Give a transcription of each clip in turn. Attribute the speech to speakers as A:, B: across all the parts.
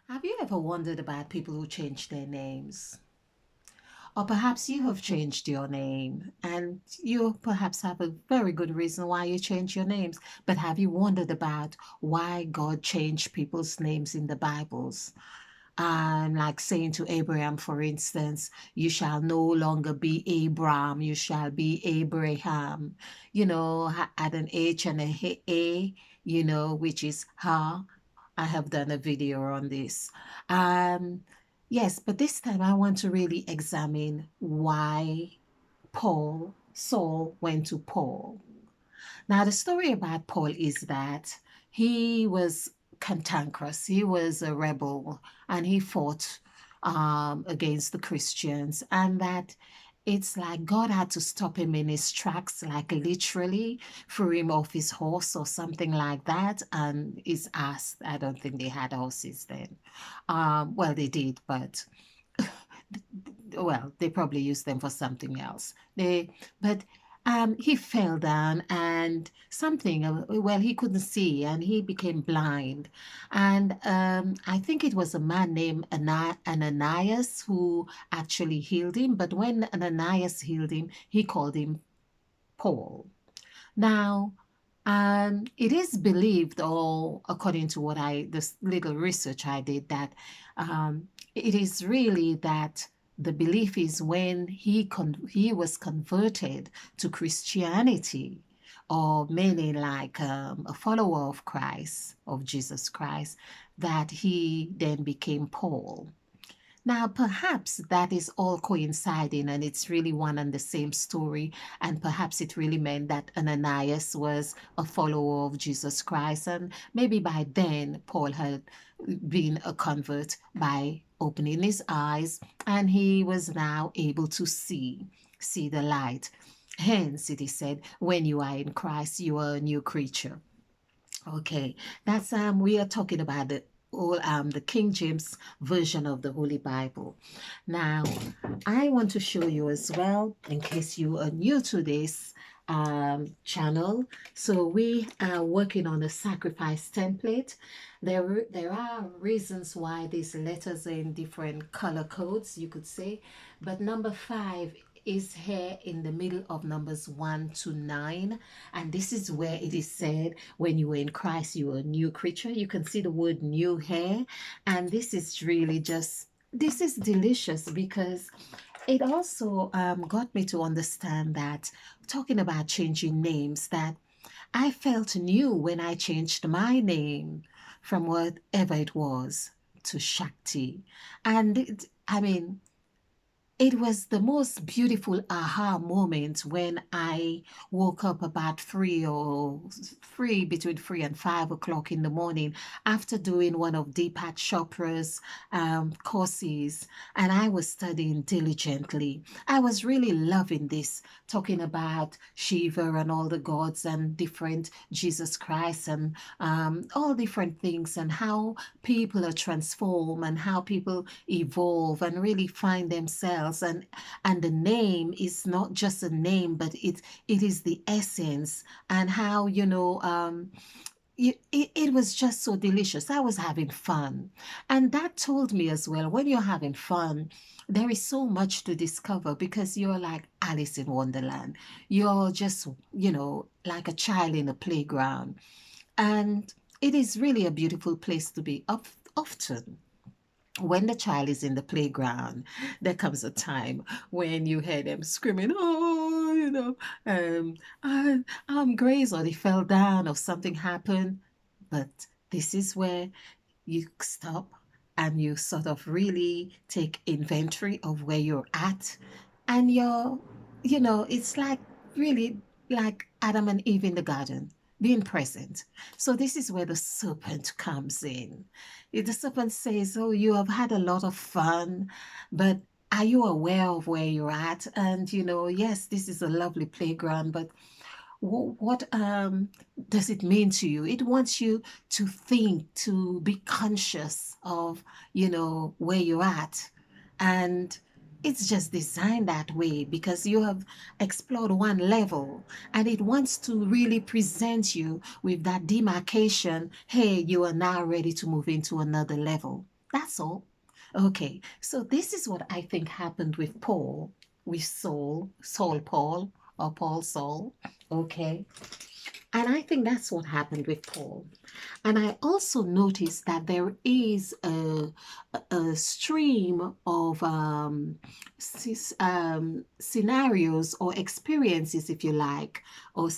A: Have you ever wondered about people who change their names? Or perhaps you have changed your name and you perhaps have a very good reason why you change your names. But have you wondered about why God changed people's names in the Bibles? Like saying to Abraham, for instance, you shall no longer be Abram, you shall be Abraham. Add an H and a, which is Ha. I have done a video on this. Um, yes, but this time I want to really examine why Saul went to Paul. Now, the story about Paul is that he was cantankerous, he was a rebel, and he fought against the Christians, and that it's like God had to stop him in his tracks, like literally threw him off his horse or something like that. And his ass, I don't think they had horses then. Well, they did, but well, they probably used them for something else. But he fell down and something, well, he couldn't see and he became blind. And I think it was a man named Ananias who actually healed him. But when Ananias healed him, he called him Paul. Now, it is believed, or according to this little research I did, that it is really that the belief is when he was converted to Christianity, or meaning like a follower of Christ, of Jesus Christ, that he then became Paul. Now, perhaps that is all coinciding and it's really one and the same story. And perhaps it really meant that Ananias was a follower of Jesus Christ. And maybe by then, Paul had been a convert by opening his eyes and he was now able to see the light. Hence, it is said, when you are in Christ, you are a new creature. Okay, that's we are talking about the King James version of the Holy Bible. Now, I want to show you as well, in case you are new to this channel. So we are working on a sacrifice template. There are reasons why these letters are in different color codes, you could say, but number 5 is here in the middle of numbers 1 to 9, and this is where it is said, when you are in Christ you are a new creature. You can see the word new here, and this is really just, this is delicious because it also got me to understand that, talking about changing names, that I felt new when I changed my name from whatever it was to Shakti. And I mean, it was the most beautiful aha moment when I woke up about between 3 and 5 o'clock in the morning after doing one of Deepak Chopra's courses, and I was studying diligently. I was really loving this, talking about Shiva and all the gods and different Jesus Christ and all different things, and how people are transformed and how people evolve and really find themselves. And the name is not just a name, but it is the essence. And how, it was just so delicious. I was having fun. And that told me as well, when you're having fun, there is so much to discover because you're like Alice in Wonderland. You're just, like a child in a playground. And it is really a beautiful place to be. Often, when the child is in the playground, there comes a time when you hear them screaming, oh, I'm Grace, or they fell down, or something happened. But this is where you stop and you sort of really take inventory of where you're at. And it's like really like Adam and Eve in the garden, being present. So this is where the serpent comes in. If the serpent says, oh, you have had a lot of fun, but are you aware of where you're at? And, yes, this is a lovely playground, but what does it mean to you? It wants you to think, to be conscious of, where you're at. And it's just designed that way because you have explored one level and it wants to really present you with that demarcation. Hey, you are now ready to move into another level. That's all. Okay, so this is what I think happened with Paul, with Saul Paul, or Paul Saul. Okay, and I think that's what happened with Paul. And I also noticed that there is a stream of scenarios or experiences, if you like, or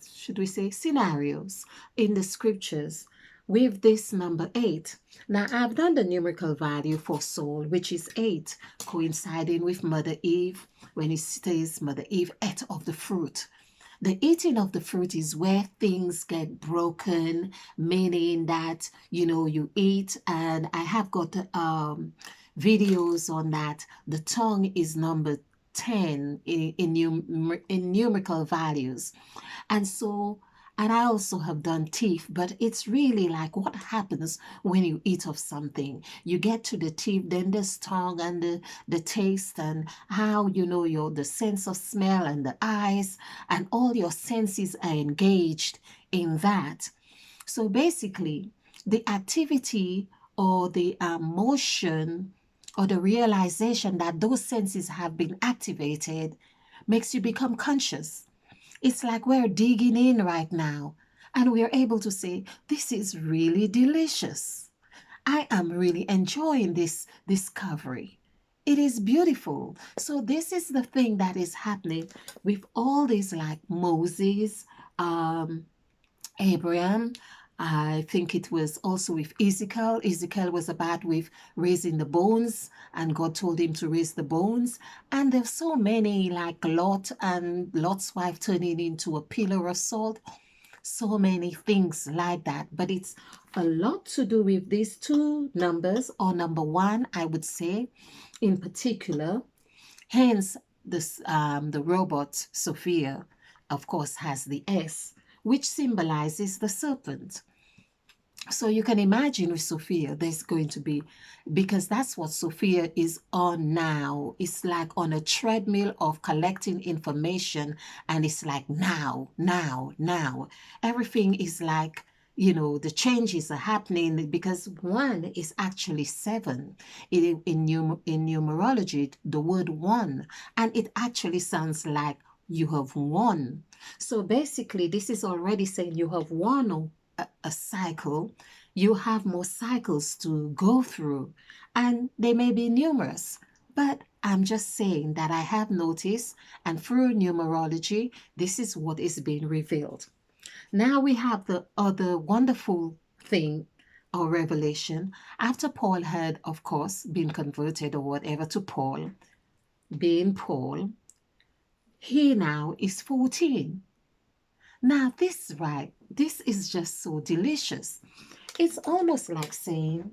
A: should we say scenarios in the scriptures with this number 8. Now, I've done the numerical value for soul, which is 8, coinciding with Mother Eve when it says Mother Eve ate of the fruit. The eating of the fruit is where things get broken, meaning that, you eat, and I have got videos on that. The tongue is number 10 in numerical values. And so, and I also have done teeth, but it's really like what happens when you eat of something. You get to the teeth, then the tongue and the taste, and how the sense of smell and the eyes, and all your senses are engaged in that. So basically, the activity or the emotion or the realization that those senses have been activated makes you become conscious. It's like we're digging in right now and we're able to say, this is really delicious. I am really enjoying this discovery. It is beautiful. So this is the thing that is happening with all these, like Moses, um, Abraham. I think it was also with Ezekiel. Ezekiel was about with raising the bones, and God told him to raise the bones. And there's so many, like Lot and Lot's wife turning into a pillar of salt. So many things like that. But it's a lot to do with these two numbers, or number 1, I would say, in particular. Hence, the robot Sophia, of course, has the S, which symbolizes the serpent. So you can imagine with Sophia, there's going to be, because that's what Sophia is on now. It's like on a treadmill of collecting information, and it's like now, now, now. Everything is like, the changes are happening because 1 is actually 7. In numerology, the word 1, and it actually sounds like you have won. So basically, this is already saying you have won a cycle. You have more cycles to go through, and they may be numerous. But I'm just saying that I have noticed, and through numerology, this is what is being revealed. Now we have the other wonderful thing or revelation. After Paul had, of course, been converted or whatever to Paul, being Paul, he now is 14. Now, this is just so delicious. It's almost like saying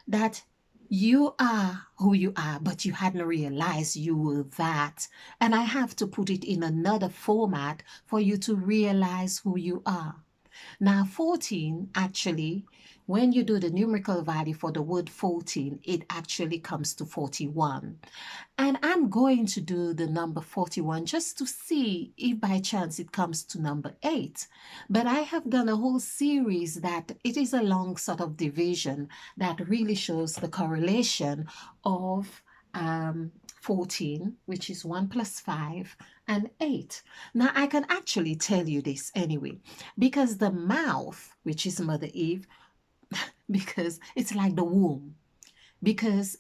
A: that you are who you are, but you hadn't realized you were that. And I have to put it in another format for you to realize who you are. Now, 14 actually, when you do the numerical value for the word 14, it actually comes to 41. And I'm going to do the number 41 just to see if by chance it comes to number 8. But I have done a whole series that it is a long sort of division that really shows the correlation of 14, which is 1 plus 5, and 8. Now, I can actually tell you this anyway, because the mouth, which is Mother Eve, because it's like the womb, because